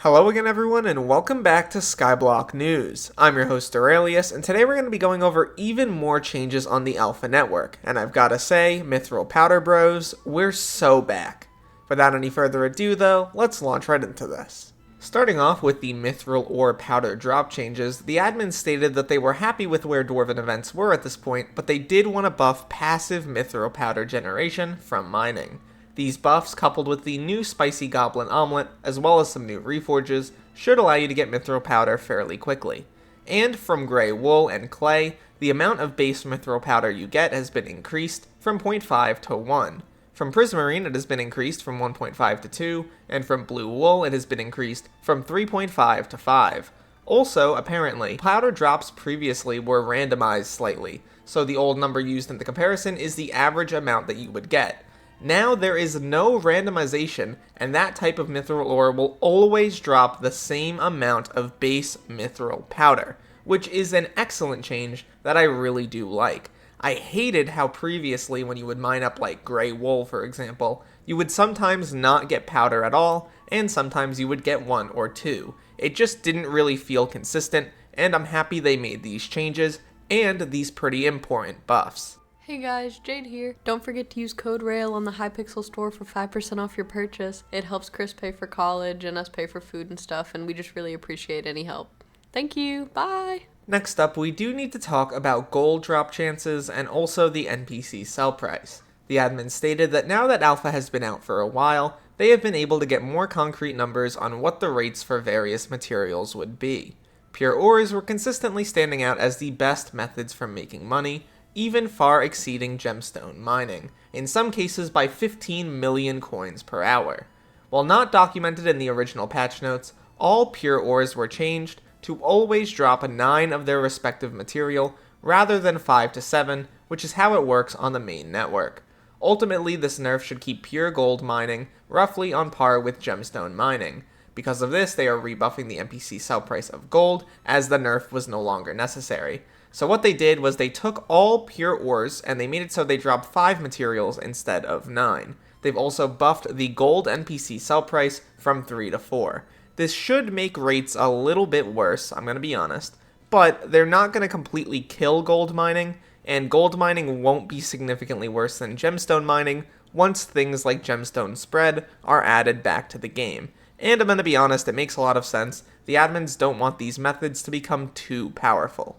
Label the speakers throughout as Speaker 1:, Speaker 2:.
Speaker 1: Hello again everyone and welcome back to Skyblock News. I'm your host Derailious and today we're going to be going over even more changes on the Alpha network. And I've got to say, Mithril Powder Bros, we're so back. Without any further ado though, let's launch right into this. Starting off with the Mithril ore powder drop changes, the admins stated that they were happy with where Dwarven events were at this point, but they did want to buff passive Mithril powder generation from mining. These buffs, coupled with the new spicy goblin omelet, as well as some new reforges, should allow you to get mithril powder fairly quickly. And from grey wool and clay, the amount of base mithril powder you get has been increased from 0.5 to 1. From prismarine it has been increased from 1.5 to 2, and from blue wool it has been increased from 3.5 to 5. Also, apparently, powder drops previously were randomized slightly, so the old number used in the comparison is the average amount that you would get. Now there is no randomization, and that type of mithril ore will always drop the same amount of base mithril powder, which is an excellent change that I really do like. I hated how previously when you would mine up like grey wool, for example, you would sometimes not get powder at all, and sometimes you would get 1 or 2. It just didn't really feel consistent, and I'm happy they made these changes, and these pretty important buffs.
Speaker 2: Hey guys, Jade here. Don't forget to use code RAIL on the Hypixel store for 5% off your purchase. It helps Chris pay for college and us pay for food and stuff, and we just really appreciate any help. Thank you, bye!
Speaker 1: Next up, we do need to talk about gold drop chances and also the NPC sell price. The admin stated that now that Alpha has been out for a while, they have been able to get more concrete numbers on what the rates for various materials would be. Pure ores were consistently standing out as the best methods for making money, even far exceeding gemstone mining, in some cases by 15 million coins per hour. While not documented in the original patch notes, all pure ores were changed to always drop 9 of their respective material rather than 5 to 7, which is how it works on the main network. Ultimately, this nerf should keep pure gold mining roughly on par with gemstone mining. Because of this, they are rebuffing the NPC sell price of gold, as the nerf was no longer necessary. So what they did was they took all pure ores and they made it so they dropped 5 materials instead of 9. They've also buffed the gold NPC sell price from 3 to 4. This should make rates a little bit worse, I'm going to be honest, but they're not going to completely kill gold mining, and gold mining won't be significantly worse than gemstone mining once things like gemstone spread are added back to the game. And I'm going to be honest, it makes a lot of sense. The admins don't want these methods to become too powerful.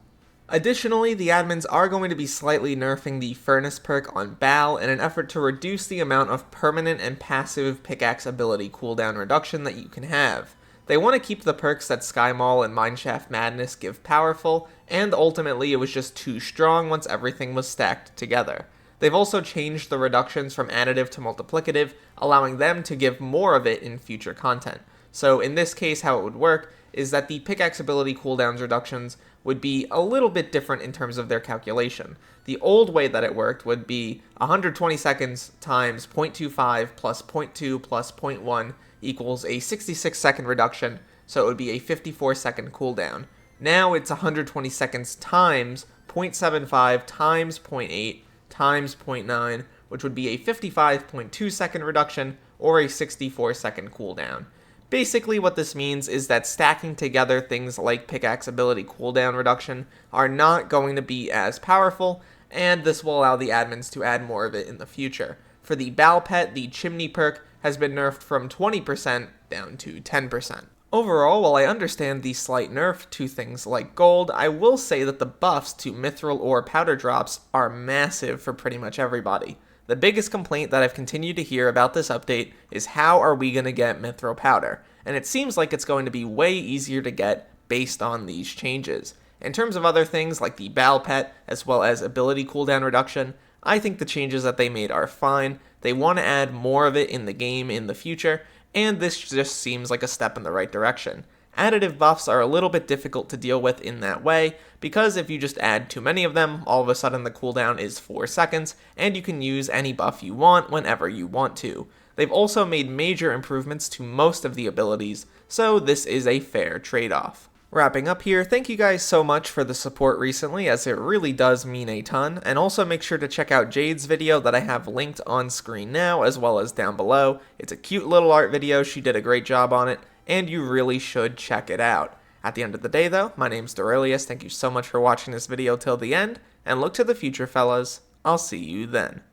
Speaker 1: Additionally, the admins are going to be slightly nerfing the Furnace perk on Bal in an effort to reduce the amount of permanent and passive pickaxe ability cooldown reduction that you can have. They want to keep the perks that Skymaul and Mineshaft Madness give powerful, and ultimately it was just too strong once everything was stacked together. They've also changed the reductions from additive to multiplicative, allowing them to give more of it in future content. So in this case, how it would work is that the pickaxe ability cooldowns reductions would be a little bit different in terms of their calculation. The old way that it worked would be 120 seconds times 0.25 plus 0.2 plus 0.1 equals a 66 second reduction, so it would be a 54 second cooldown. Now it's 120 seconds times 0.75 times 0.8 times 0.9, which would be a 55.2 second reduction or a 64 second cooldown. Basically what this means is that stacking together things like pickaxe ability cooldown reduction are not going to be as powerful, and this will allow the admins to add more of it in the future. For the Bal pet, the chimney perk has been nerfed from 20% down to 10%. Overall, while I understand the slight nerf to things like gold, I will say that the buffs to mithril ore powder drops are massive for pretty much everybody. The biggest complaint that I've continued to hear about this update is how are we going to get mithril powder, and it seems like it's going to be way easier to get based on these changes. In terms of other things like the Bal pet, as well as ability cooldown reduction, I think the changes that they made are fine. They want to add more of it in the game in the future, and this just seems like a step in the right direction. Additive buffs are a little bit difficult to deal with in that way, because if you just add too many of them, all of a sudden the cooldown is 4 seconds, and you can use any buff you want whenever you want to. They've also made major improvements to most of the abilities, so this is a fair trade-off. Wrapping up here, thank you guys so much for the support recently, as it really does mean a ton, and also make sure to check out Jade's video that I have linked on screen now, as well as down below. It's a cute little art video, she did a great job on it, and you really should check it out. At the end of the day though, my name's Derailious, thank you so much for watching this video till the end, and look to the future fellas, I'll see you then.